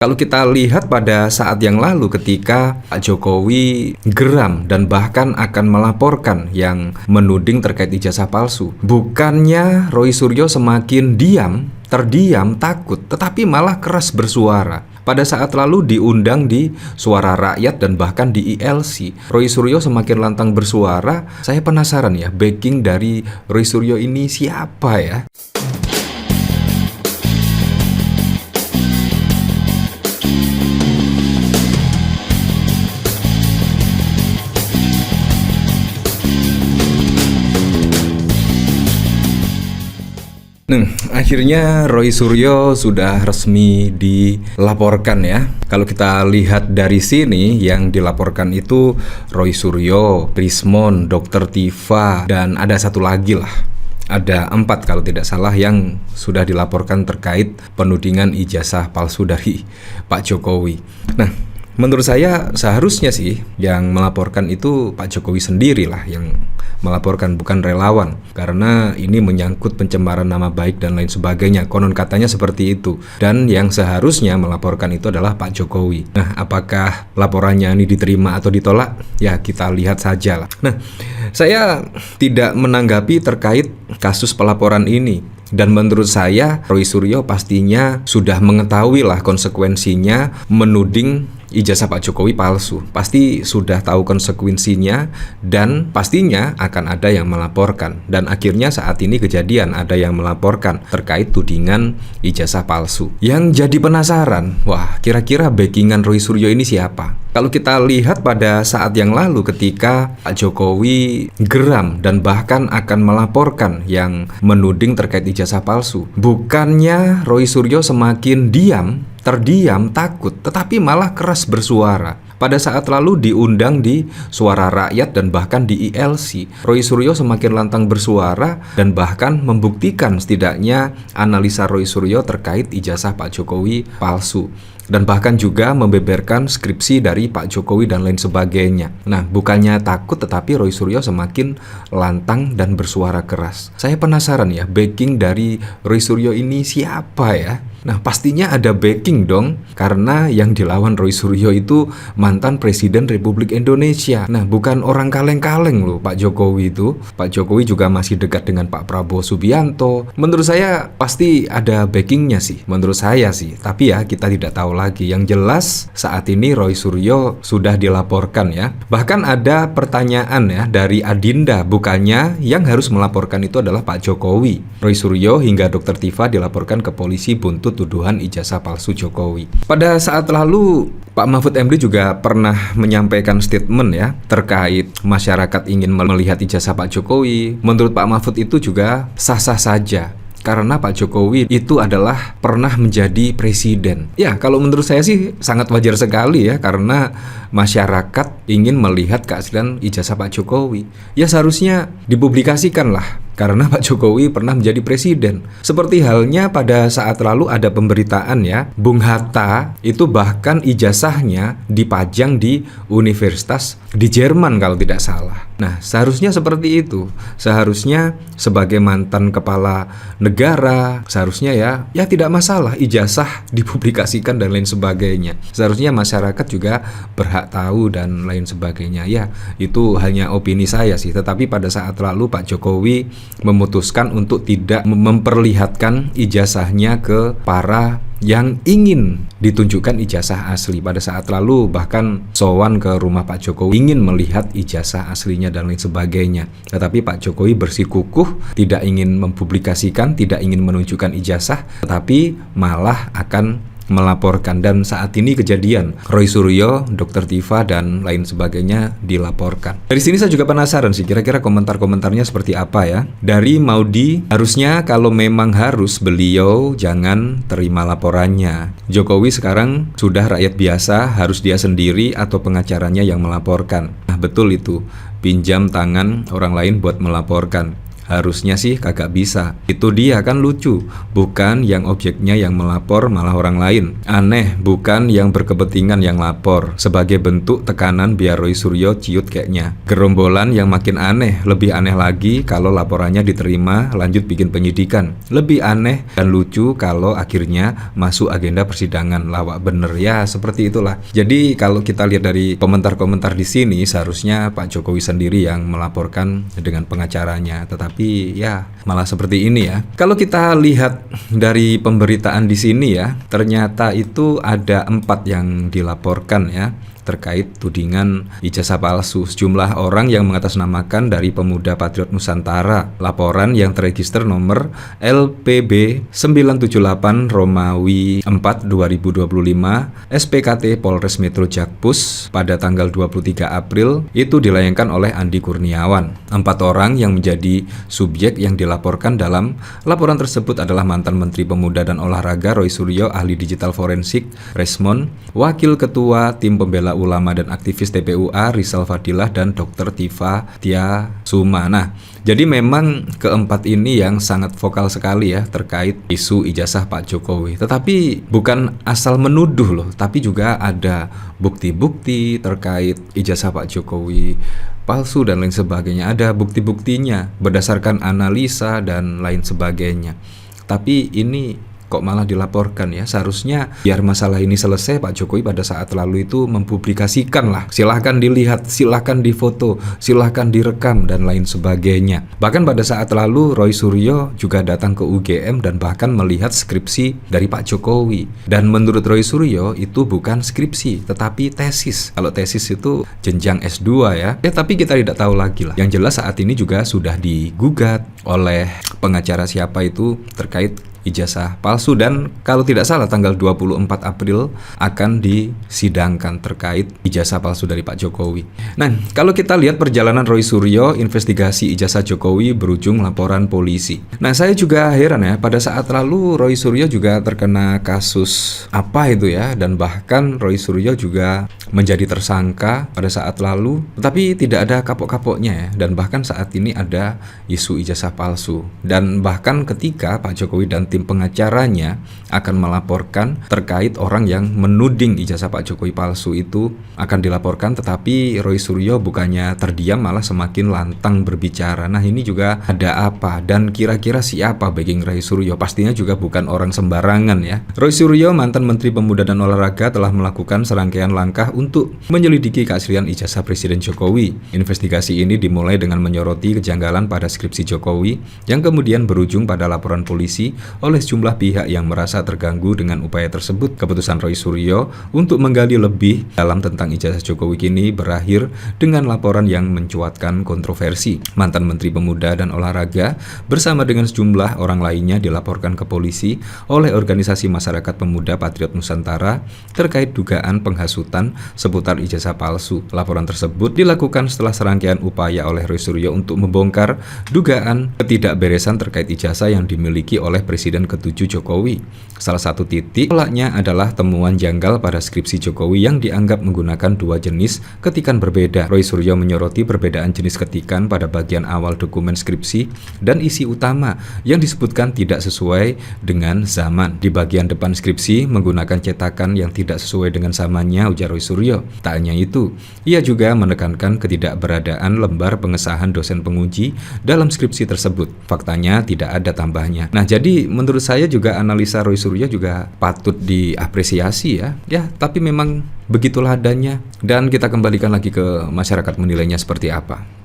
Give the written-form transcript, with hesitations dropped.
Kalau kita lihat pada saat yang lalu ketika Pak Jokowi geram dan bahkan akan melaporkan yang menuding terkait ijazah palsu, bukannya Roy Suryo semakin terdiam, takut, tetapi malah keras bersuara. Pada saat lalu diundang di Suara Rakyat dan bahkan di ILC, Roy Suryo semakin lantang bersuara. Saya penasaran ya, backing dari Roy Suryo ini siapa ya? Akhirnya Roy Suryo sudah resmi dilaporkan ya. Kalau kita lihat dari sini, yang dilaporkan itu Roy Suryo, Rismond, Dr. Tiva, dan ada satu lagi lah. Ada 4 kalau tidak salah yang sudah dilaporkan terkait penudingan ijazah palsu dari Pak Jokowi. Nah, menurut saya seharusnya sih yang melaporkan itu Pak Jokowi sendirilah yang melaporkan, bukan relawan, karena ini menyangkut pencemaran nama baik dan lain sebagainya. Konon katanya seperti itu. Dan yang seharusnya melaporkan itu adalah Pak Jokowi. Nah, apakah laporannya ini diterima atau ditolak? Ya, kita lihat saja lah. Nah, saya tidak menanggapi terkait kasus pelaporan ini. Dan menurut saya Roy Suryo pastinya sudah mengetahui lah konsekuensinya menuding ijazah Pak Jokowi palsu. Pasti sudah tahu konsekuensinya dan pastinya akan ada yang melaporkan. Dan akhirnya saat ini kejadian ada yang melaporkan terkait tudingan ijazah palsu. Yang jadi penasaran, wah kira-kira backingan Roy Suryo ini siapa? Kalau kita lihat pada saat yang lalu ketika Pak Jokowi geram dan bahkan akan melaporkan yang menuding terkait ijazah palsu, bukannya Roy Suryo semakin terdiam, takut, tetapi malah keras bersuara. Pada saat lalu diundang di Suara Rakyat dan bahkan di ILC, Roy Suryo semakin lantang bersuara dan bahkan membuktikan setidaknya analisa Roy Suryo terkait ijazah Pak Jokowi palsu. Dan bahkan juga membeberkan skripsi dari Pak Jokowi dan lain sebagainya. Nah, bukannya takut tetapi Roy Suryo semakin lantang dan bersuara keras. Saya penasaran ya, backing dari Roy Suryo ini siapa ya? Nah, pastinya ada backing dong, karena yang dilawan Roy Suryo itu mantan Presiden Republik Indonesia. Nah, bukan orang kaleng-kaleng loh Pak Jokowi itu. Pak Jokowi juga masih dekat dengan Pak Prabowo Subianto. Menurut saya pasti ada backingnya sih, menurut saya sih. Tapi ya kita tidak tahu lagi. Yang jelas saat ini Roy Suryo sudah dilaporkan ya. Bahkan ada pertanyaan ya dari Adinda, bukannya yang harus melaporkan itu adalah Pak Jokowi. Roy Suryo hingga Dr. Tiva dilaporkan ke polisi buntut tuduhan ijazah palsu Jokowi. Pada saat lalu Pak Mahfud MD juga pernah menyampaikan statement ya terkait masyarakat ingin melihat ijazah Pak Jokowi. Menurut Pak Mahfud itu juga sah-sah saja, karena Pak Jokowi itu adalah pernah menjadi presiden. Ya, kalau menurut saya sih sangat wajar sekali ya, karena masyarakat ingin melihat keaslian ijazah Pak Jokowi. Ya seharusnya dipublikasikan lah, karena Pak Jokowi pernah menjadi presiden. Seperti halnya pada saat lalu ada pemberitaan ya, Bung Hatta itu bahkan ijazahnya dipajang di universitas di Jerman kalau tidak salah. Nah, seharusnya seperti itu. Seharusnya sebagai mantan kepala negara, seharusnya ya tidak masalah ijazah dipublikasikan dan lain sebagainya. Seharusnya masyarakat juga berhak tahu dan lain sebagainya. Ya, itu hanya opini saya sih. Tetapi pada saat lalu Pak Jokowi memutuskan untuk tidak memperlihatkan ijazahnya ke para yang ingin ditunjukkan ijazah asli. Pada saat lalu bahkan sowan ke rumah Pak Jokowi ingin melihat ijazah aslinya dan lain sebagainya. Tetapi Pak Jokowi bersikukuh tidak ingin mempublikasikan, tidak ingin menunjukkan ijazah, tetapi malah akan melaporkan. Dan saat ini kejadian Roy Suryo, Dr. Tiva dan lain sebagainya dilaporkan. Dari sini saya juga penasaran sih kira-kira komentar-komentarnya seperti apa ya. Dari Maudi, harusnya kalau memang harus beliau jangan terima laporannya. Jokowi sekarang sudah rakyat biasa, harus dia sendiri atau pengacaranya yang melaporkan. Nah, betul itu. Pinjam tangan orang lain buat melaporkan. Harusnya sih kagak bisa. Itu dia kan lucu. Bukan yang objeknya yang melapor malah orang lain. Aneh, bukan yang berkepentingan yang lapor. Sebagai bentuk tekanan biar Roy Suryo ciut kayaknya. Gerombolan yang makin aneh. Lebih aneh lagi kalau laporannya diterima lanjut bikin penyidikan. Lebih aneh dan lucu kalau akhirnya masuk agenda persidangan. Lawak bener ya, seperti itulah. Jadi kalau kita lihat dari komentar-komentar di sini, seharusnya Pak Jokowi sendiri yang melaporkan dengan pengacaranya. Tetapi ya malah seperti ini ya. Kalau kita lihat dari pemberitaan di sini ya, ternyata itu ada 4 yang dilaporkan ya, terkait tudingan ijazah palsu. Sejumlah orang yang mengatasnamakan dari Pemuda Patriot Nusantara. Laporan yang terregister nomor LPB 978 Romawi 4 2025 SPKT Polres Metro Jakpus pada tanggal 23 April itu dilayangkan oleh Andi Kurniawan. 4 orang yang menjadi subjek yang dilaporkan dalam laporan tersebut adalah mantan Menteri Pemuda dan Olahraga Roy Suryo, ahli digital forensik Resmon, Wakil Ketua Tim Pembela Ulama dan aktivis TPUA Rizal Fadilah, dan Dr. Tiva Tia Suma. Nah, jadi memang keempat ini yang sangat vokal sekali ya terkait isu ijazah Pak Jokowi. Tetapi bukan asal menuduh loh, tapi juga ada bukti-bukti terkait ijazah Pak Jokowi palsu dan lain sebagainya. Ada bukti-buktinya berdasarkan analisa dan lain sebagainya. Tapi ini kok malah dilaporkan ya. Seharusnya biar masalah ini selesai, Pak Jokowi pada saat lalu itu mempublikasikan lah. Silahkan dilihat, silahkan difoto, silahkan direkam dan lain sebagainya. Bahkan pada saat lalu Roy Suryo juga datang ke UGM dan bahkan melihat skripsi dari Pak Jokowi. Dan menurut Roy Suryo itu bukan skripsi tetapi tesis. Kalau tesis itu jenjang S2 ya. Tapi kita tidak tahu lagi lah. Yang jelas saat ini juga sudah digugat oleh pengacara siapa itu terkait ijazah palsu, dan kalau tidak salah tanggal 24 April akan disidangkan terkait ijazah palsu dari Pak Jokowi. Nah, kalau kita lihat perjalanan Roy Suryo investigasi ijazah Jokowi berujung laporan polisi. Nah, saya juga heran ya, pada saat lalu Roy Suryo juga terkena kasus apa itu ya, dan bahkan Roy Suryo juga menjadi tersangka pada saat lalu, tetapi tidak ada kapok-kapoknya ya, dan bahkan saat ini ada isu ijazah palsu. Dan bahkan ketika Pak Jokowi dan tim pengacaranya akan melaporkan terkait orang yang menuding ijazah Pak Jokowi palsu itu akan dilaporkan, tetapi Roy Suryo bukannya terdiam malah semakin lantang berbicara. Nah, ini juga ada apa, dan kira-kira siapa backing Roy Suryo? Pastinya juga bukan orang sembarangan ya. Roy Suryo, mantan Menteri Pemuda dan Olahraga, telah melakukan serangkaian langkah untuk menyelidiki keaslian ijazah Presiden Jokowi. Investigasi ini dimulai dengan menyoroti kejanggalan pada skripsi Jokowi yang kemudian berujung pada laporan polisi oleh sejumlah pihak yang merasa terganggu dengan upaya tersebut. Keputusan Roy Suryo untuk menggali lebih dalam tentang ijazah Jokowi kini berakhir dengan laporan yang mencuatkan kontroversi. Mantan Menteri Pemuda dan Olahraga bersama dengan sejumlah orang lainnya dilaporkan ke polisi oleh organisasi masyarakat pemuda Patriot Nusantara terkait dugaan penghasutan seputar ijazah palsu. Laporan tersebut dilakukan setelah serangkaian upaya oleh Roy Suryo untuk membongkar dugaan ketidakberesan terkait ijazah yang dimiliki oleh Presiden ke-7 Jokowi. Salah satu titik tolaknya adalah temuan janggal pada skripsi Jokowi yang dianggap menggunakan 2 jenis ketikan berbeda. Roy Suryo menyoroti perbedaan jenis ketikan pada bagian awal dokumen skripsi dan isi utama yang disebutkan tidak sesuai dengan zaman. Di bagian depan skripsi menggunakan cetakan yang tidak sesuai dengan zamannya, ujar Roy Suryo. Tak hanya itu, ia juga menekankan ketidakberadaan lembar pengesahan dosen penguji dalam skripsi tersebut. Faktanya tidak ada tambahnya. Nah, jadi menurut saya juga analisa Roy Suryo juga patut diapresiasi ya. Ya, tapi memang begitulah adanya. Dan kita kembalikan lagi ke masyarakat menilainya seperti apa.